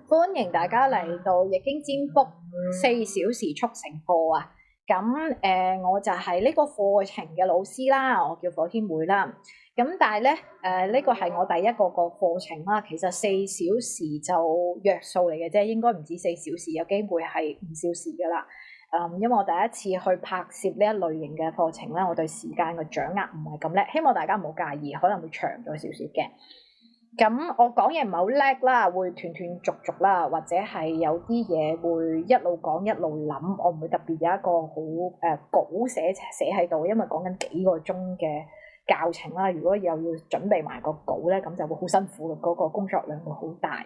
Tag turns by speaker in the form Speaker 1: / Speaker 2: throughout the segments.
Speaker 1: 歡迎大家嚟到易經占卜4小時速成課啊！咁我就係呢個課程嘅老師啦，我叫火天妹啦。咁但係咧呢個係我第一個課程啦。其實4小時就約數嚟嘅啫，應該唔止4小時，有機會係5小時噶啦。因為我第一次去拍攝呢一類型嘅課程啦，我對時間嘅掌握唔係咁叻，希望大家唔好介意，可能會長咗少少嘅。咁我講嘢唔係好叻啦，會斷斷續續啦，或者係有啲嘢會一路講一路諗，我唔會特別有一個好稿寫喺度，因為講緊幾個鐘嘅教程啦。如果又要準備埋個稿咧，咁就會好辛苦嘅，嗰個工作量會好大。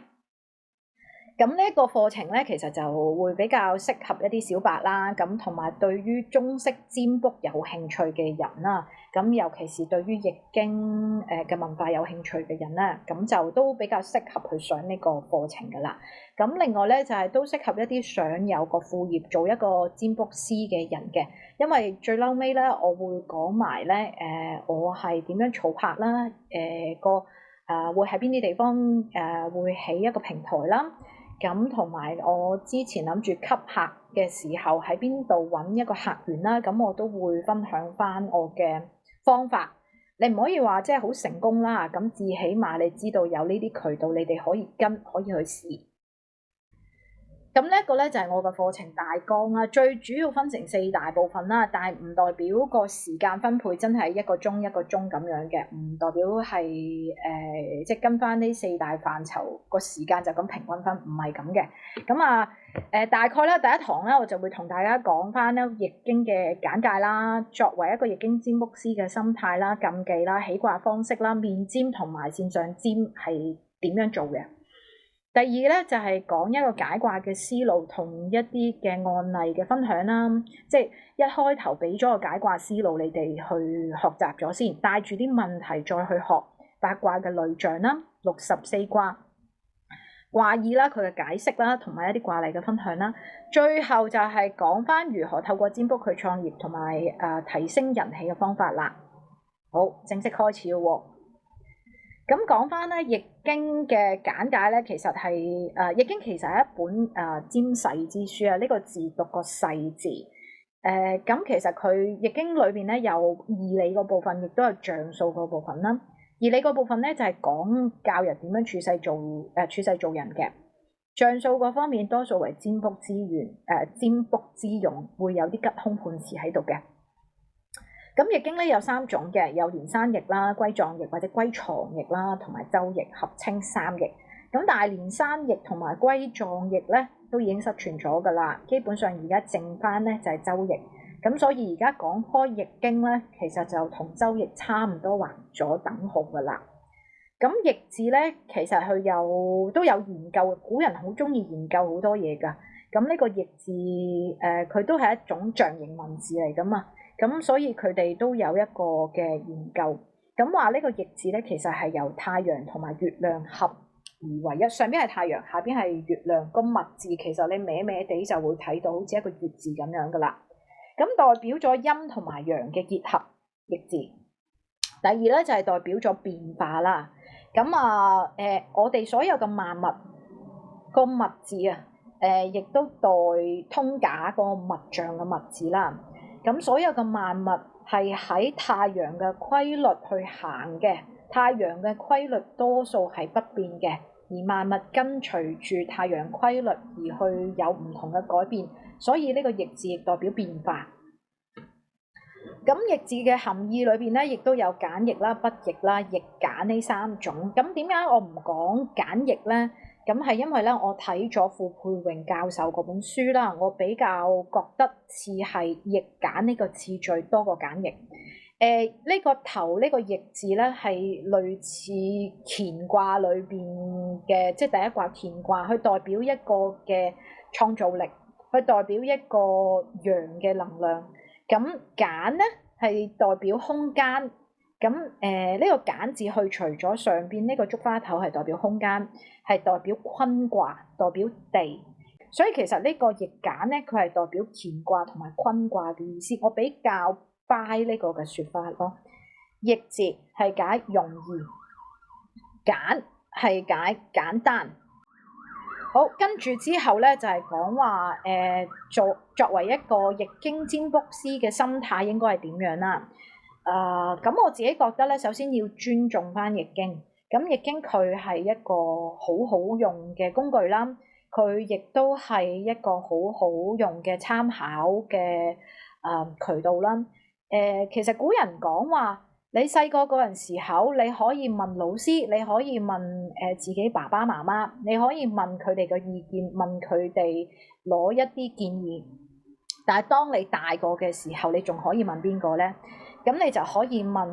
Speaker 1: 咁呢一個課程咧，其實就會比較適合一啲小白啦，咁同埋對於中式占卜有興趣嘅人啦，咁尤其是對於易經嘅文化有興趣嘅人咧，咁就都比較適合去上呢個課程噶啦。咁另外咧就係都適合一啲想有個副業做一個占卜師嘅人嘅，因為最嬲尾咧我會講埋咧我係點樣儲客啦，會喺邊啲地方會起一個平台啦。咁同埋我之前諗住吸客嘅時候喺邊度揾一個客源啦，咁我都會分享翻我嘅方法。你唔可以話即係好成功啦，咁至起碼你知道有呢啲渠道，你哋可以可以去試。咁呢一個咧就係我嘅課程大綱啦，最主要分成4大部分啦，但係唔代表個時間分配真係1個鐘1個鐘咁樣嘅，唔代表係即係跟翻呢4大範疇個時間就咁平均分，唔係咁嘅。咁大概咧第一堂咧我就會同大家講翻咧易經嘅簡介啦，作為一個易經占卜師嘅心態啦、禁忌啦、起卦方式啦、面占同埋線上占係點樣做嘅。第二咧就係講一個解卦嘅思路同一啲嘅案例嘅分享啦，即係一開頭俾咗個解卦思路，你哋去學習咗先，帶住啲問題再去學八卦嘅類象啦、64卦卦意啦、佢嘅解釋啦，同埋一啲卦例嘅分享啦。最後就係講翻如何透過占卜去創業同埋提升人氣嘅方法啦。好，正式開始咯。咁講翻咧，易經嘅簡介咧，其實係易經其實係一本占筮之書啊。呢個字讀個筮字，咁其實佢易經裏邊咧有義理個部分，亦都有象數個部分啦。義理個部分咧就係講教人點樣處世做人嘅，象數嗰方面多數為占卜之源，占卜之用，會有啲吉凶判詞喺度嘅。咁易經咧有3種嘅，有連山易啦、歸藏易或者歸藏易啦，同埋周易，合稱三易。咁但係連山易同埋歸藏易咧都已經失傳咗噶啦，基本上而家剩翻咧就係周易。咁所以而家講開易經咧，其實就同周易差唔多，劃咗等號噶啦。咁易字咧，其實佢都有研究，古人好中意研究好多嘢噶。咁呢個易字佢都係一種象形文字嚟噶嘛。咁所以佢哋都有一個嘅研究，咁話呢個易字咧，其實係由太陽同埋月亮合而為一，上邊係太陽，下邊係月亮。個物字其實你歪歪地就會睇到好似一個月字咁樣噶啦。咁代表咗陰同埋陽嘅結合，易字。第二咧就係代表咗變化啦。咁我哋所有嘅萬物個物字啊，亦都代通假個物象嘅物字啦。咁所有嘅萬物係喺太陽嘅規律去行嘅，太陽嘅規律多數係不變嘅，而萬物跟隨住太陽規律而去有唔同嘅改變，所以呢個易字亦代表變化。咁易字嘅含義裏邊咧，亦都有簡易啦、不易啦、易簡呢3種。咁點解我唔講簡易咧？咁係因為咧，我睇咗傅佩榮教授嗰本書啦，我比較覺得似係易簡呢個次序多過簡易。呢個頭呢個易字咧，係類似乾卦裏邊嘅，即係第一卦乾卦，佢代表一個嘅創造力，佢代表一個陽嘅能量。咁簡咧係代表空間。咁呢個簡字去除咗上邊呢個竹花頭係代表空間，係代表坤卦，代表地，所以其實呢個易簡咧，佢係代表乾卦同埋坤卦嘅意思。我比較 buy 呢個嘅説法咯。易字係解容易，簡係解簡單。好，跟住之後咧就係講話作為一個易經占卜師嘅心態應該係點樣啦？咁我自己覺得咧，首先要尊重翻易經。咁易經佢係一個好好用嘅工具啦，佢亦都係一個好好用嘅參考嘅渠道啦。其實古人講話，你細個嗰陣時候，你可以問老師，你可以問自己爸爸媽媽，你可以問佢哋嘅意見，問佢哋攞一啲建議。但係當你大個嘅時候，你仲可以問邊個呢？咁你就可以問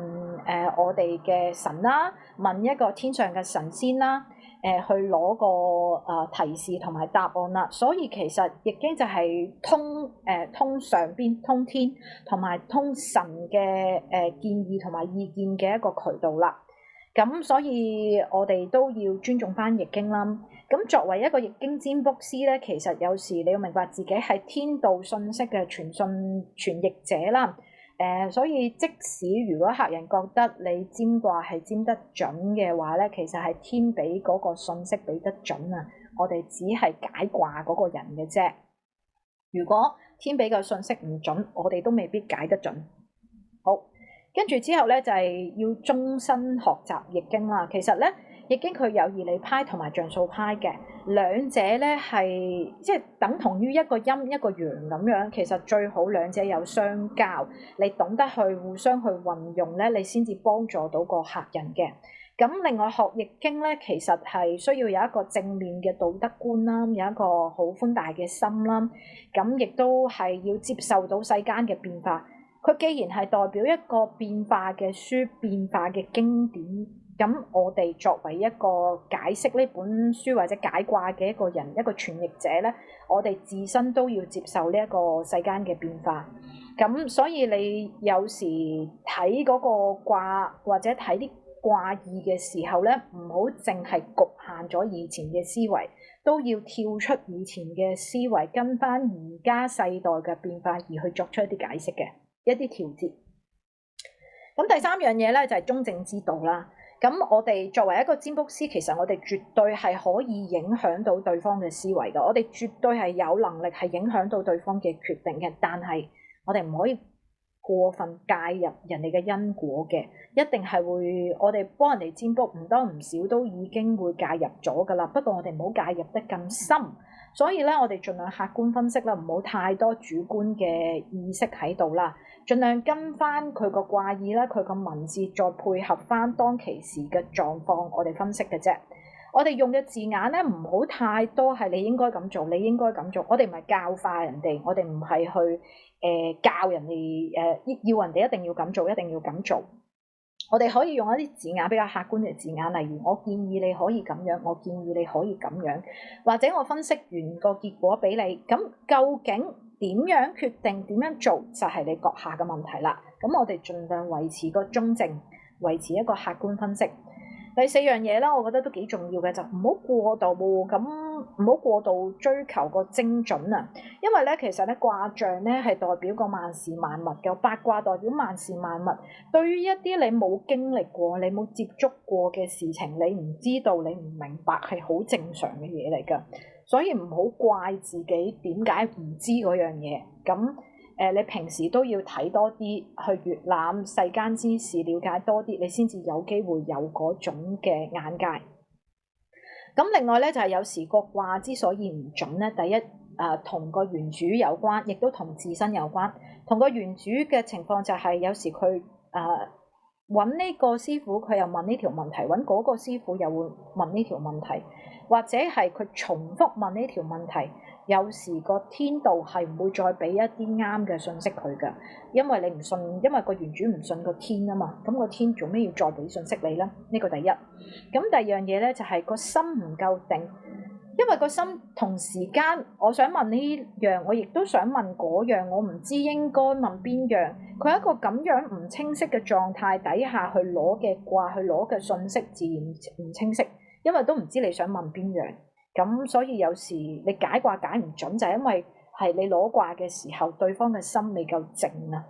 Speaker 1: 我哋嘅神啦，問一個天上嘅神仙啦，去攞個提示同埋答案啦。所以其實易經就係通上邊通天同埋通神嘅建議同埋意見嘅一個渠道啦。咁所以我哋都要尊重翻易經啦。咁作為一個易經占卜師咧，其實有時你要明白自己係天道信息嘅傳譯者啦。所以即使如果客人覺得你占卦係占得準嘅話咧，其實係天俾嗰個信息俾得準啊，我哋只係解卦嗰個人嘅啫。如果天俾個信息唔準，我哋都未必解得準。好，跟住之後咧就係要終身學習易經啦。其實咧易經佢有義理派同埋象數派嘅，兩者咧係即係等同於一個陰一個陽咁樣。其實最好兩者有相交，你懂得去互相去運用咧，你先至幫助到個客人嘅。咁另外學易經咧，其實係需要有一個正面嘅道德觀啦，有一個好寬大嘅心啦，咁亦都係要接受到世間嘅變化。佢既然係代表一個變化嘅書、變化嘅經典，咁我哋作為一個解釋呢本書或者解卦嘅一個人，一個傳譯者咧，我哋自身都要接受呢一個世間嘅變化。咁所以你有時睇嗰個卦或者睇啲卦意嘅時候咧，唔好淨係局限咗以前嘅思維，都要跳出以前嘅思維，跟翻而家世代嘅變化而去作出一啲解釋嘅一啲調節。咁第三樣嘢咧就係中正之道啦。咁我哋作為一個占卜師，其實我哋絕對係可以影響到對方嘅思維嘅，我哋絕對係有能力係影響到對方嘅決定嘅。但係我哋唔可以過分介入人哋嘅因果嘅，一定係會我哋幫人哋占卜唔多唔少都已經會介入咗㗎啦。不過我哋唔好介入得咁深，所以咧我哋盡量客觀分析啦，唔好太多主觀嘅意識喺度啦。盡量跟翻佢個卦意啦，佢個文字再配合翻當其時嘅狀況，我哋分析嘅啫。我哋用嘅字眼咧，唔好太多係你應該咁做，你應該咁做。我哋唔係教化人哋，我哋唔係去教人哋要人哋一定要咁做，一定要咁做。我哋可以用一啲字眼比較客觀嘅字眼，例如我建議你可以咁樣，我建議你可以咁樣，或者我分析完個結果俾你。咁究竟點樣決定點樣做，就係你閣下嘅問題啦。咁我哋盡量維持個中正，維持一個客觀分析。第四樣嘢啦，我覺得都幾重要嘅，就唔好過度咁，唔好過度追求個精準啊。因為咧，其實咧卦象咧係代表個萬事萬物嘅，八卦代表萬事萬物。對於一啲你冇經歷過、你冇接觸過嘅事情，你唔知道、你唔明白，係好正常嘅嘢嚟㗎。所以唔好怪自己點解唔知嗰樣嘢。咁你平時都要睇多啲，去閲覽世間之事，了解多啲，你先至有機會有嗰種嘅眼界。咁另外咧就係有時個卦之所以唔準咧，第一同個原主有關，亦都同自身有關。同個原主嘅情況就係有時佢揾呢個師傅，佢又問呢條問題；揾嗰個師傅又會問呢條問題，或者係佢重複問呢條問題。有時個天道係唔會再俾一啲啱嘅信息佢㗎，因為你唔信，因為個原主唔信個天啊嘛，咁個天做咩要再俾信息你呢？呢個第一。咁第二樣嘢咧就係個心唔夠定，因為個心同時間，我想問呢樣，我亦都想問嗰樣，我唔知應該問邊樣。佢係一個咁樣唔清晰嘅狀態底下去攞嘅卦，去攞嘅信息自然唔清晰，因為都唔知你想問邊樣。咁所以有時你解卦解唔準，就係因為係你攞卦嘅時候，對方嘅心未夠靜啊。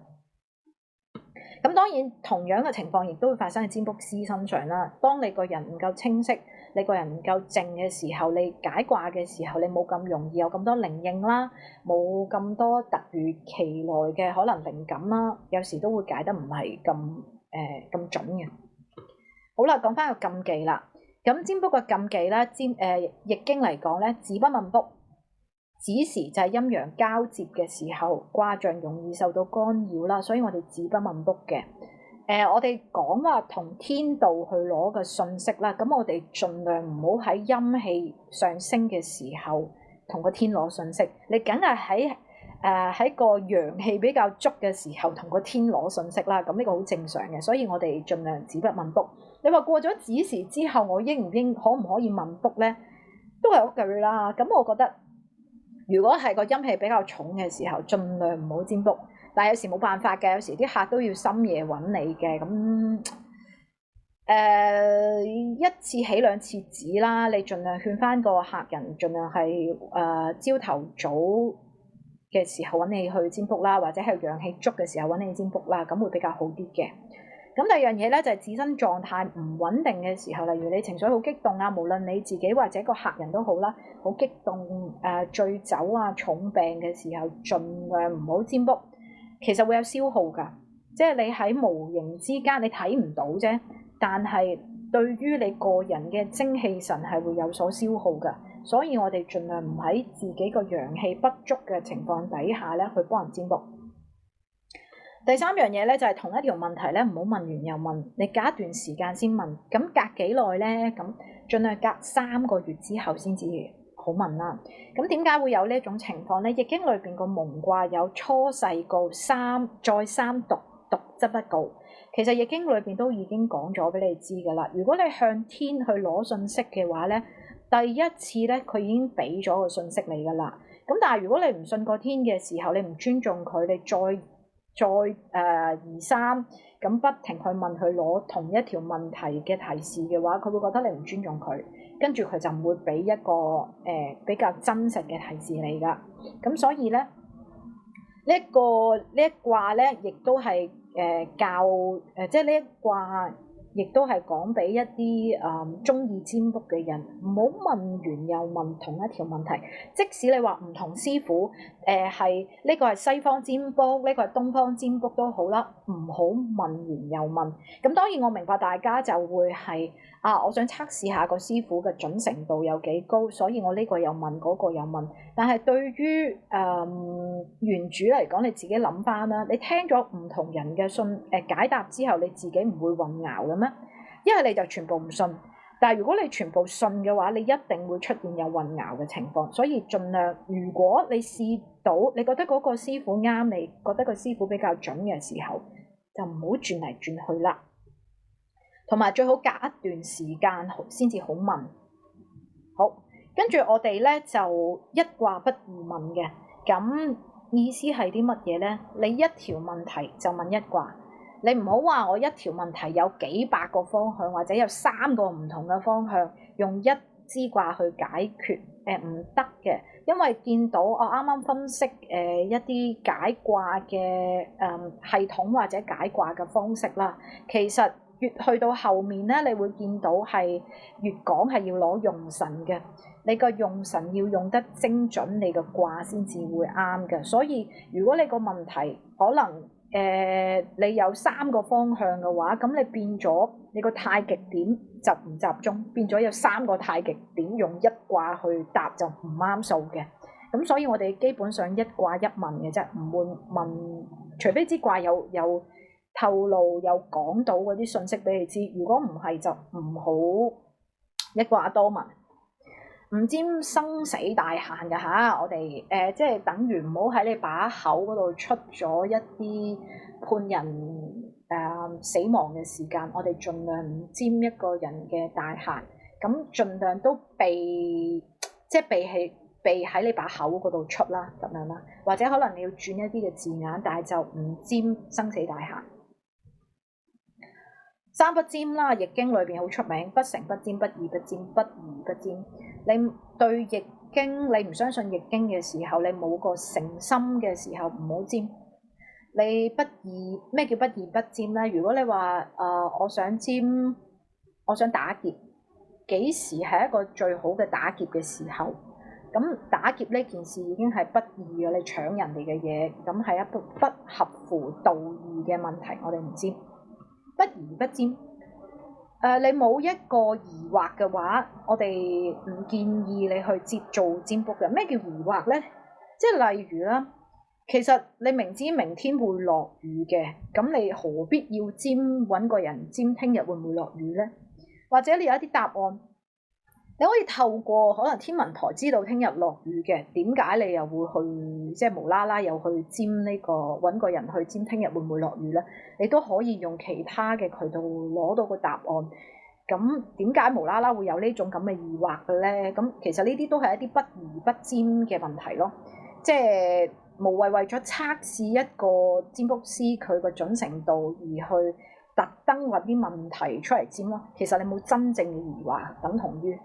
Speaker 1: 咁當然同樣嘅情況亦都會發生喺占卜師身上啦。當你個人唔夠清晰，你個人唔夠靜嘅時候，你解卦嘅時候，你冇咁容易有咁多靈應啦，冇咁多突如其來嘅可能靈感啦，有時都會解得唔係咁準嘅。好啦，講翻個禁忌啦。咁占卜個禁忌咧，易經嚟講咧，子不問卜。子時就係陰陽交接嘅時候，卦象容易受到干擾啦，所以我哋子不問卜嘅。我哋講話同天道去攞個信息啦，咁我哋盡量唔好喺陰氣上升嘅時候同個天攞信息，你梗係喺個陽氣比較足嘅時候同個天攞信息啦，咁呢個好正常嘅，所以我哋盡量子不問卜。你話過咗子時之後，我可唔可以問卜咧？都係嗰句啦。咁我覺得，如果係個陰氣比較重嘅時候，盡量唔好占卜。但係有時冇辦法嘅，有時啲客都要深夜揾你嘅，咁一次起兩次止啦。你盡量勸翻個客人，盡量係朝頭早嘅時候揾你去占卜啦，或者係陽氣足嘅時候揾你占卜啦，咁會比較好啲嘅。咁第二樣嘢咧就係自身狀態唔穩定嘅時候，例如你情緒好激動啊，無論你自己或者個客人都好啦，好激動醉酒啊、重病嘅時候，盡量唔好占卜。其實會有消耗㗎，即係你喺無形之間你睇唔到啫，但係對於你個人嘅精氣神係會有所消耗㗎，所以我哋盡量唔喺自己個陽氣不足嘅情況底下咧去幫人占卜。第三樣嘢咧就係同一條問題咧，唔好問完又問，你隔一段時間先問。咁隔幾耐咧？咁盡量隔3個月之後先至好問啦。咁點解會有呢一種情況咧？易經裏邊個蒙卦有初世告再三讀，讀則不告。其實易經裏邊都已經講咗俾你知㗎啦。如果你向天去攞信息嘅話咧，第一次咧佢已經俾咗個信息你㗎啦。咁但係如果你唔信個天嘅時候，你唔尊重佢，你再二三咁不停去問佢攞同一條問題嘅提示嘅話，佢會覺得你唔尊重佢，跟住佢就唔會俾一個比較真實嘅提示你㗎。咁所以咧呢一卦咧，亦都係即係呢一卦，亦都係講俾一啲中意占卜嘅人，唔好問完又問同一條問題。即使你話唔同師傅，係呢個係西方占卜，呢個係東方占卜都好啦，唔好問完又問。咁當然我明白大家就會係我想測試下個師傅嘅準程度有幾高，所以我呢個又問，嗰個又問。但係對於原主嚟講，你自己諗翻啦，你聽咗唔同人嘅解答之後，你自己唔會混淆嘅咩？一係你就全部唔信，但係如果你全部信嘅話，你一定會出現有混淆嘅情況。所以盡量，如果你試到你覺得嗰個師傅啱你，覺得個師傅比較準嘅時候，就唔好轉嚟轉去啦。同埋最好隔一段時間先至好問。好，跟住我哋咧就一卦不二問嘅，咁意思係啲乜嘢咧？你一條問題就問一卦，你唔好話我一條問題有幾百個方向，或者有3個唔同嘅方向，用一支卦去解決，唔得嘅，因為見到我啱啱分析一啲解卦嘅系統或者解卦嘅方式啦，其實越去到後面咧，你會見到係越講係要攞用神嘅，你個用神要用得精準，你個卦先至會啱嘅。所以如果你個問題可能你有3個方向嘅話，咁你變咗你個太極點就唔集中，變咗有3個太極點用一卦去答就唔啱數嘅。咁所以我哋基本上一卦一問嘅啫，唔會問，除非支卦有透露有講到嗰啲信息俾你知，如果唔係就唔好一卦多問，唔占生死大限㗎嚇。我哋即係等於唔好喺你把口嗰度出咗一啲判人死亡嘅時間，我哋盡量唔占一個人嘅大限，咁盡量都避喺你把口嗰度出啦，咁樣啦，或者可能你要轉一啲嘅字眼，但係就唔占生死大限。三不占啦，易經裏邊好出名，不成不占，不義不占，不疑不占。你對易經你唔相信易經嘅時候，你冇個誠心嘅時候唔好占。你不義，咩叫不義不占咧？如果你話我想占，我想打劫，幾時係一個最好嘅打劫嘅時候？咁打劫呢件事已經係不義嘅，你搶人哋嘅嘢，咁係一個不合乎道義嘅問題。我哋唔知不疑不占。你冇一個疑惑嘅話，我哋唔建議你去做占卜嘅。咩叫疑惑呢？即係例如啦，其實你明知明天會落雨嘅，咁你何必要揾個人占聽日會唔會落雨呢？或者你有一啲答案，你可以透過可能天文台知道聽日落雨嘅，點解你又會去即係無啦啦又去占呢個揾個人去占聽日會唔會落雨呢？你都可以用其他嘅渠道攞到個答案。咁點解無啦啦會有呢種咁嘅疑惑嘅呢？咁其實呢啲都係一啲不疑不占嘅問題咯。即係無謂為咗測試一個占卜師佢個準程度而去特登揾啲問題出嚟占咯。其實你冇真正嘅疑惑，等同於